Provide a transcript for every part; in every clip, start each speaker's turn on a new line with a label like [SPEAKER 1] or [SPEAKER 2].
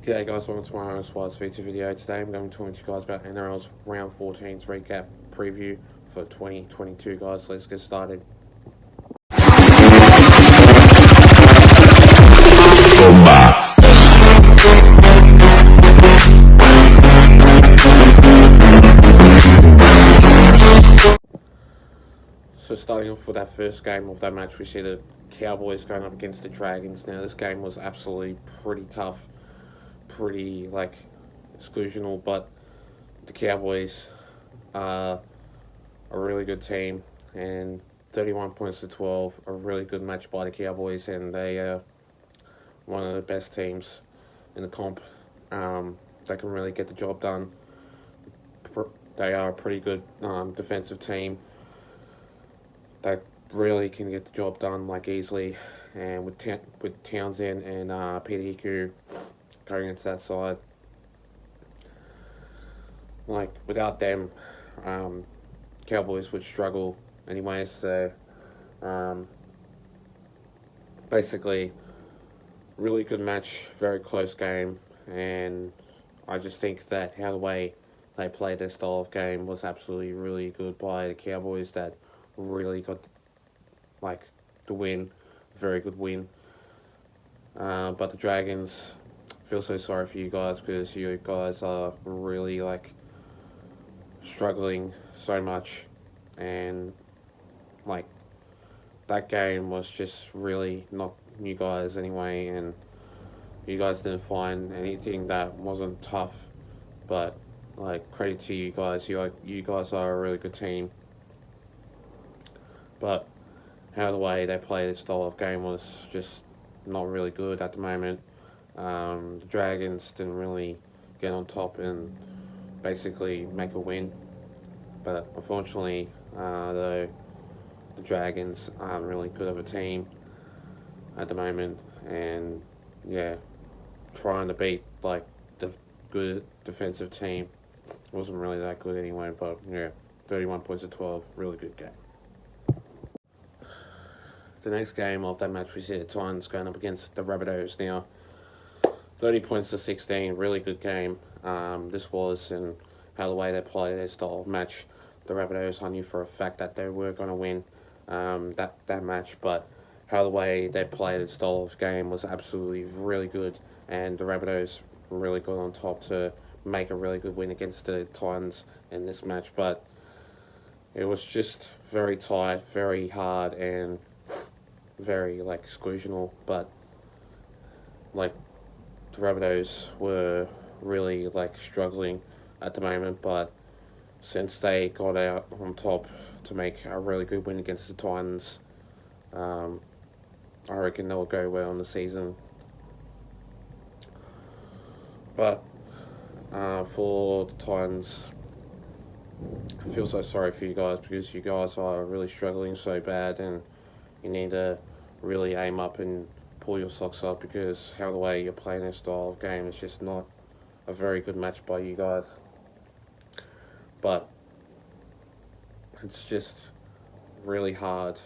[SPEAKER 1] G'day guys, welcome to my Cowboys feature video. Today I'm going to talk to you guys about NRL's Round 14's recap preview for 2022 guys. Let's get started. So starting off with that first game of that match, we see the Cowboys going up against the Dragons. Now this game was absolutely pretty tough, pretty exclusional, but the Cowboys are a really good team, and 31 points to 12, a really good match by the Cowboys, and they are one of the best teams in the comp. They can really get the job done. They are a pretty good defensive team. They really can get the job done easily, and with Townsend and Peter Hiku going into that side, without them, Cowboys would struggle anyway. So basically, really good match, very close game, and I just think that how the way they played their style of game was absolutely really good by the Cowboys. That really got the win, very good win. But the Dragons, feel so sorry for you guys because you guys are really struggling so much, and that game was just really not you guys anyway, and you guys didn't find anything that wasn't tough. But credit to you guys, you guys are a really good team. But how the way they play this style of game was just not really good at the moment. The Dragons didn't really get on top and basically make a win. But unfortunately, the Dragons aren't really good of a team at the moment. And yeah, trying to beat the good defensive team wasn't really that good anyway. But yeah, 31 points to 12, really good game. The next game of that match, we see the Titans going up against the Rabbitohs now. 30 points to 16, really good game. This was, and how the way they played their style of match. The Rabbitohs, I knew for a fact that they were going to win that match, but how the way they played their style of game was absolutely really good, and the Rabbitohs really got on top to make a really good win against the Titans in this match. But it was just very tight, very hard, and very exclusional. But the Rabbitohs were really struggling at the moment, but since they got out on top to make a really good win against the Titans, I reckon they'll go well in the season. But for the Titans, I feel so sorry for you guys because you guys are really struggling so bad, and you need to really aim up and pull your socks up, because how the way you're playing this style of game is just not a very good match by you guys. But it's just really hard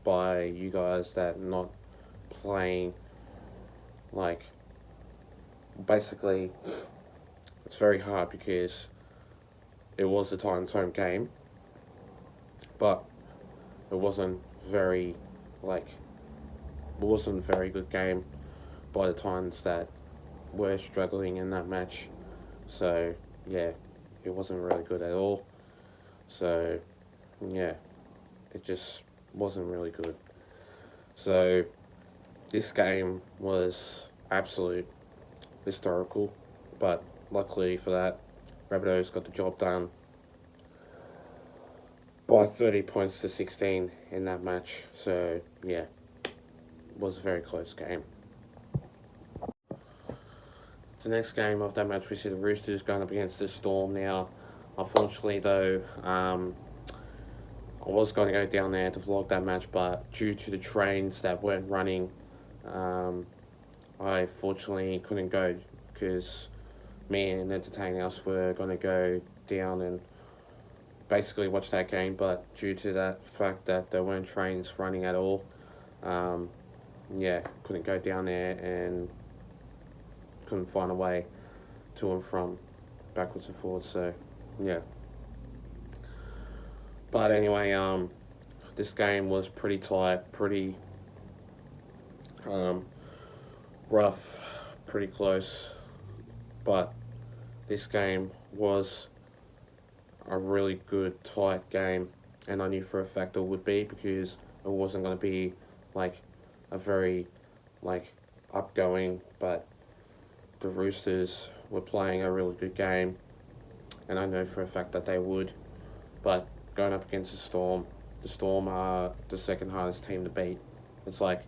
[SPEAKER 1] by you guys that not playing basically it's very hard because it was the Titans' home game, but it wasn't very good game by the Titans that were struggling in that match. So yeah, it wasn't really good at all. So yeah, it just wasn't really good. So this game was absolute historical, but luckily for that, Rabbitohs got the job done by 30 points to 16 in that match. So yeah, it was a very close game. The next game of that match, we see the Roosters going up against the Storm now. Unfortunately though, I was going to go down there to vlog that match, but due to the trains that weren't running, I fortunately couldn't go, because me and Entertaining Us were going to go down and basically watch that game, but due to that fact that there weren't trains running at all, couldn't go down there and couldn't find a way to and from, backwards and forwards. So, yeah. But anyway, this game was pretty tight, pretty rough, pretty close. But this game was a really good, tight game, and I knew for a fact it would be, because it wasn't going to be like a very upgoing, but the Roosters were playing a really good game, and I know for a fact that they would. But going up against the Storm are the second hardest team to beat. It's like,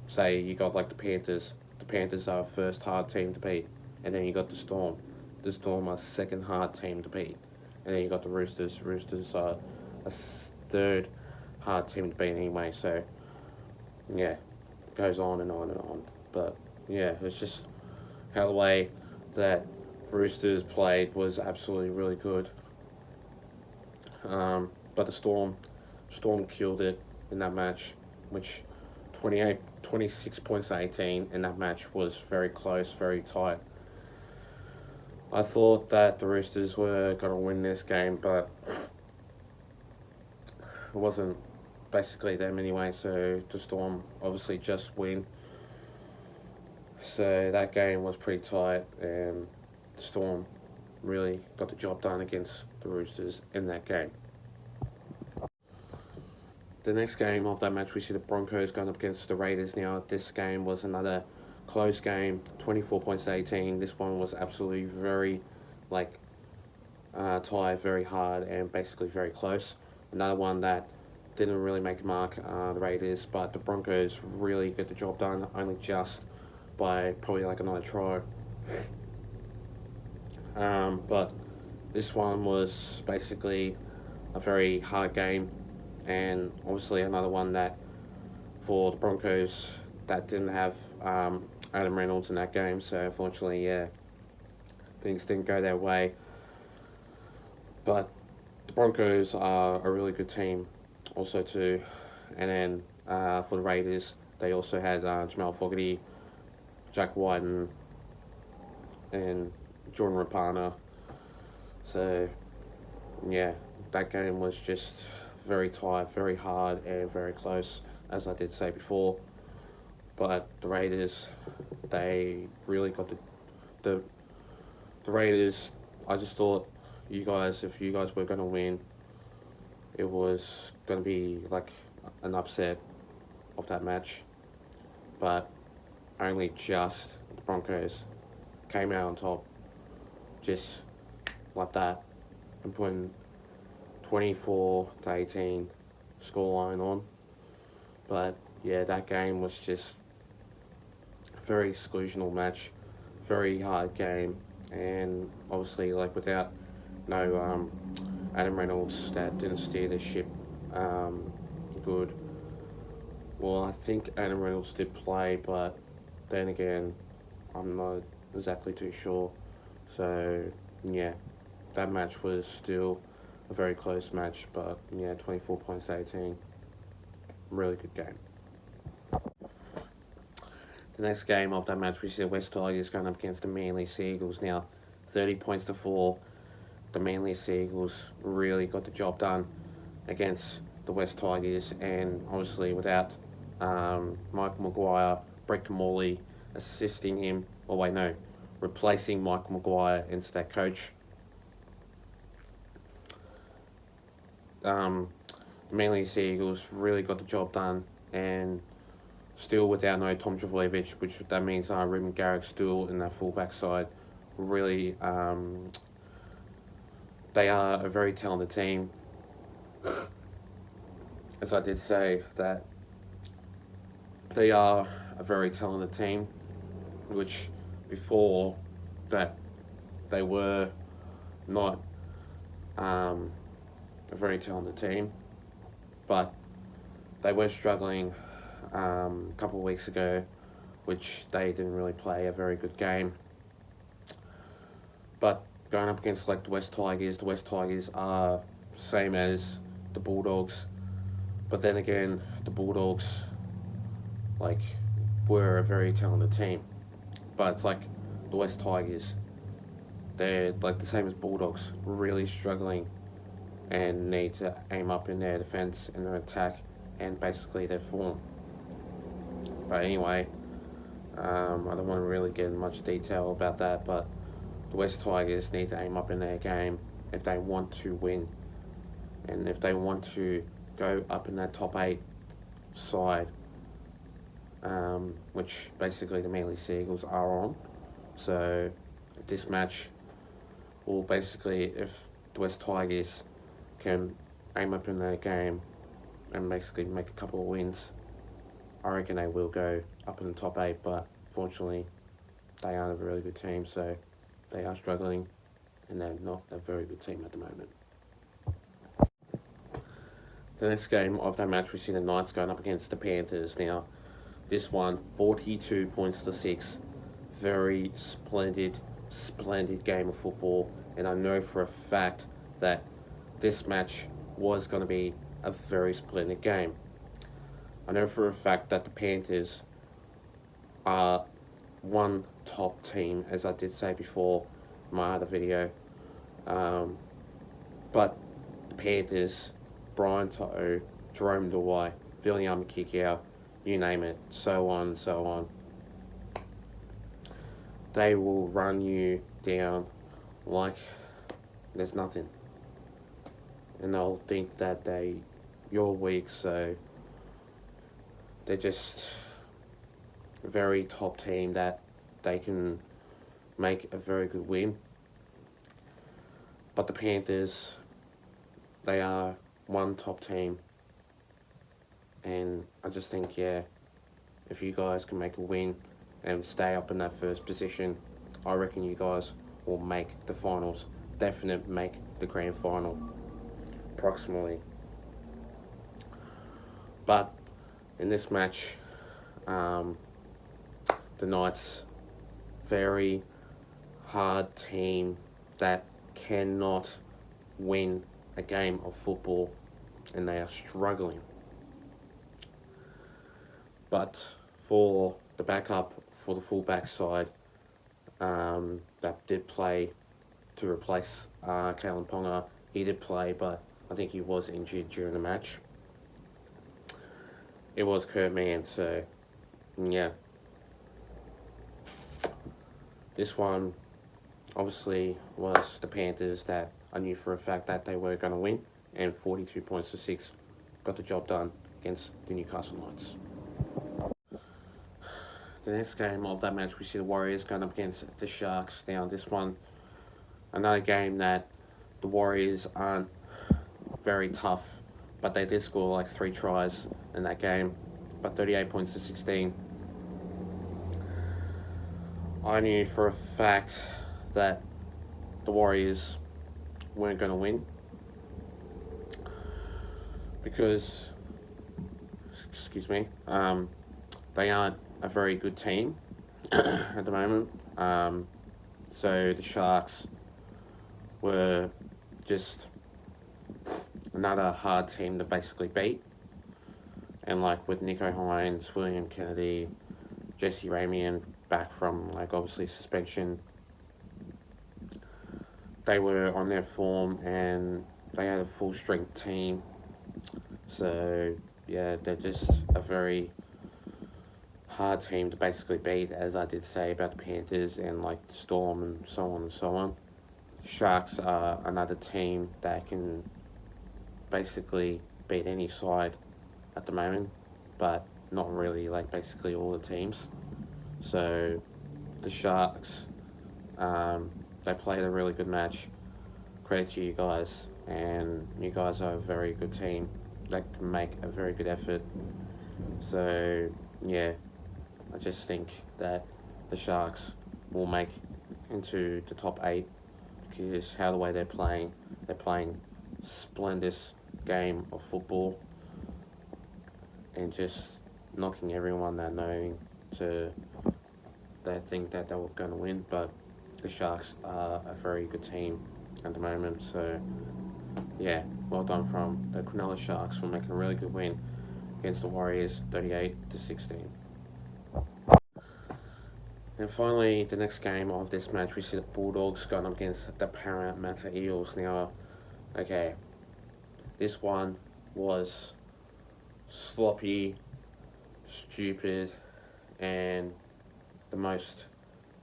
[SPEAKER 1] say you got like the Panthers. The Panthers are first hard team to beat, and then you got the Storm. The Storm are second hard team to beat, and then you got the Roosters. Roosters are a third hard team to beat anyway. So yeah, it goes on and on and on. But yeah, it's just how the way that Roosters played was absolutely really good. But the Storm killed it in that match, which 26 points to 18 in that match was very close, very tight. I thought that the Roosters were going to win this game, but it wasn't basically them anyway, so the Storm obviously just win. So that game was pretty tight, and the Storm really got the job done against the Roosters in that game. The next game of that match, we see the Broncos going up against the Raiders. Now, this game was another close game, 24 points to 18. This one was absolutely very, tight, very hard, and basically very close. Another one that didn't really make a mark, the Raiders, but the Broncos really got the job done, only just by probably another try. But this one was basically a very hard game, and obviously another one that for the Broncos that didn't have Adam Reynolds in that game, so unfortunately, yeah, things didn't go their way. But the Broncos are a really good team also too. And then for the Raiders, they also had Jamal Fogarty, Jack Whiten, and Jordan Rapana. So yeah, that game was just very tight, very hard, and very close, as I did say before. But the Raiders, they really got the Raiders. I just thought if you guys were going to win, it was going to be an upset of that match. But only just the Broncos came out on top, just like that, and putting 24 to 18 scoreline on. But yeah, that game was just a very exclusional match, very hard game, and obviously without no Adam Reynolds, that didn't steer the ship good. Well, I think Adam Reynolds did play, but then again, I'm not exactly too sure. So yeah, that match was still a very close match, but yeah, 24 points to 18. Really good game. The next game of that match, we see the West Tigers going up against the Manly Sea Eagles. Now, 30 points to 4. The Manly Sea Eagles really got the job done against the West Tigers, and obviously without Michael Maguire, Brett Kamali assisting him, replacing Michael Maguire into that coach. The Manly Sea Eagles really got the job done, and still without no Tom Trbojevic, which that means Ruben Garrick still in that fullback side. Really, they are a very talented team. As I did say, that they are a very talented team, which before that they were not a very talented team, but they were struggling a couple of weeks ago, which they didn't really play a very good game. But going up against the West Tigers are same as the Bulldogs, but then again, the Bulldogs were a very talented team. But it's the West Tigers, they're like the same as Bulldogs, really struggling and need to aim up in their defence and their attack and basically their form. But anyway, I don't want to really get in much detail about that, but the West Tigers need to aim up in their game if they want to win. And if they want to go up in that top 8 side, which basically the Manly Seagulls are on. So this match will basically, if the West Tigers can aim up in their game and basically make a couple of wins, I reckon they will go up in the top 8, but fortunately they aren't a really good team, so they are struggling and they're not a very good team at the moment. The next game of that match, we see the Knights going up against the Panthers. Now, this one, 42 points to 6. Very splendid game of football. And I know for a fact that this match was going to be a very splendid game. I know for a fact that the Panthers are one top team, as I did say before in my other video. But the Panthers, Brian To'o, Jerome Dewey, Viliame Kikau, you name it, so on and so on. They will run you down like there's nothing. And they'll think that you're weak, so they're just a very top team that they can make a very good win. But the Panthers, they are one top team. And I just think, yeah, if you guys can make a win and stay up in that first position, I reckon you guys will make the finals. Definitely make the grand final, approximately. But in this match, the Knights, very hard team that cannot win a game of football, and they are struggling. But for the backup, for the fullback side, that did play to replace Kalen Ponga, he did play, but I think he was injured during the match. It was Kurt Mann, so yeah. This one obviously was the Panthers that I knew for a fact that they were going to win, and 42 points to 6 got the job done against the Newcastle Knights. The next game of that match, we see the Warriors going up against the Sharks. Now, this one, another game that the Warriors aren't very tough, but they did score like 3 tries in that game, but 38 points to 16. I knew for a fact that the Warriors weren't going to win because, they aren't a very good team at the moment. So the Sharks were just another hard team to basically beat. And like with Nico Hines, William Kennedy, Jesse Ramian back from like obviously suspension, they were on their form and they had a full strength team. So yeah, they're just a very hard team to basically beat, as I did say about the Panthers and like the Storm and so on and so on. Sharks are another team that can basically beat any side at the moment, but not really like basically all the teams. So the Sharks, they played a really good match. Credit to you guys, and you guys are a very good team that can make a very good effort. So yeah, I just think that the Sharks will make into the top 8 because how the way they're playing splendid game of football and just knocking everyone that knowing to they think that they were going to win. But the Sharks are a very good team at the moment, so yeah, well done from the Cronulla Sharks for making a really good win against the Warriors, 38 to 16. And finally, the next game of this match, we see the Bulldogs going up against the Parramatta Eels. Now, okay, this one was sloppy, stupid, and the most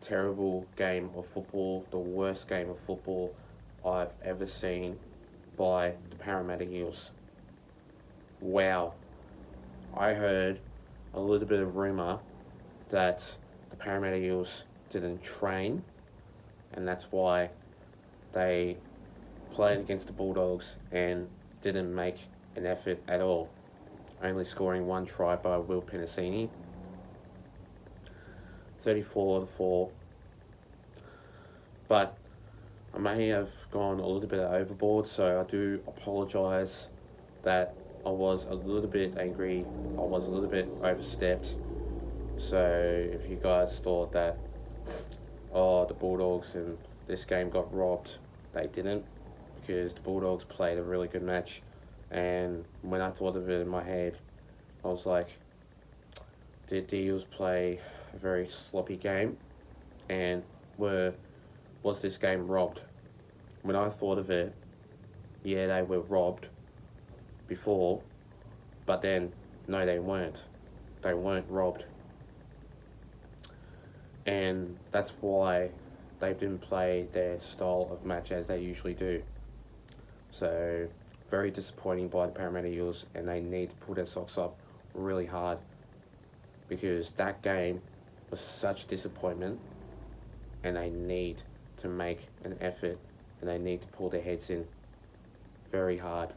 [SPEAKER 1] terrible game of football, the worst game of football I've ever seen by the Parramatta Eels. Wow. I heard a little bit of rumour that the Parramatta Eels didn't train, and that's why they played against the Bulldogs and didn't make an effort at all, only scoring one try by Will Penasini, 34-4. But I may have gone a little bit overboard, so I do apologise that I was a little bit angry, I was a little bit overstepped. So if you guys thought that, the Bulldogs and this game got robbed, they didn't, because the Bulldogs played a really good match. And when I thought of it in my head, I was like, did the Eels play a very sloppy game? And was this game robbed? When I thought of it, yeah, they were robbed before, but then, no, they weren't. They weren't robbed. And that's why they didn't play their style of match as they usually do. So, very disappointing by the Parramatta Eels, and they need to pull their socks up really hard, because that game was such disappointment, and they need to make an effort, and they need to pull their heads in very hard,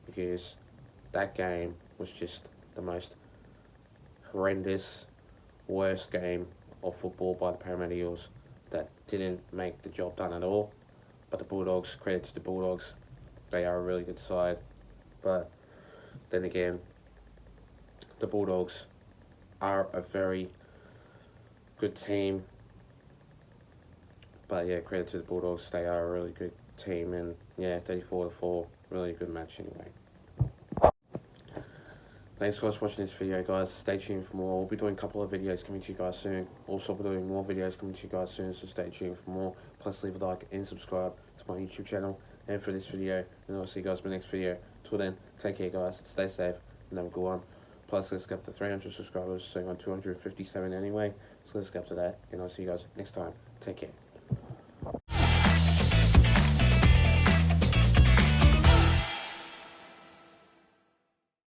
[SPEAKER 1] because that game was just the most horrendous, worst game of football by the Parramatta Eels that didn't make the job done at all. But the Bulldogs, credit to the Bulldogs, they are a really good side. But then again, the Bulldogs are a very good team. But yeah, credit to the Bulldogs, they are a really good team. And yeah, 34-4, really good match anyway. Thanks guys for watching this video, guys. Stay tuned for more. We'll be doing a couple of videos coming to you guys soon. Also, we'll be doing more videos coming to you guys soon, so stay tuned for more. Plus, leave a like and subscribe to my YouTube channel and for this video. And I'll see you guys in my next video. Till then, take care, guys. Stay safe and have a good one. Plus, let's get up to 300 subscribers, so I'm on 257 anyway. So let's get up to that, and I'll see you guys next time. Take care.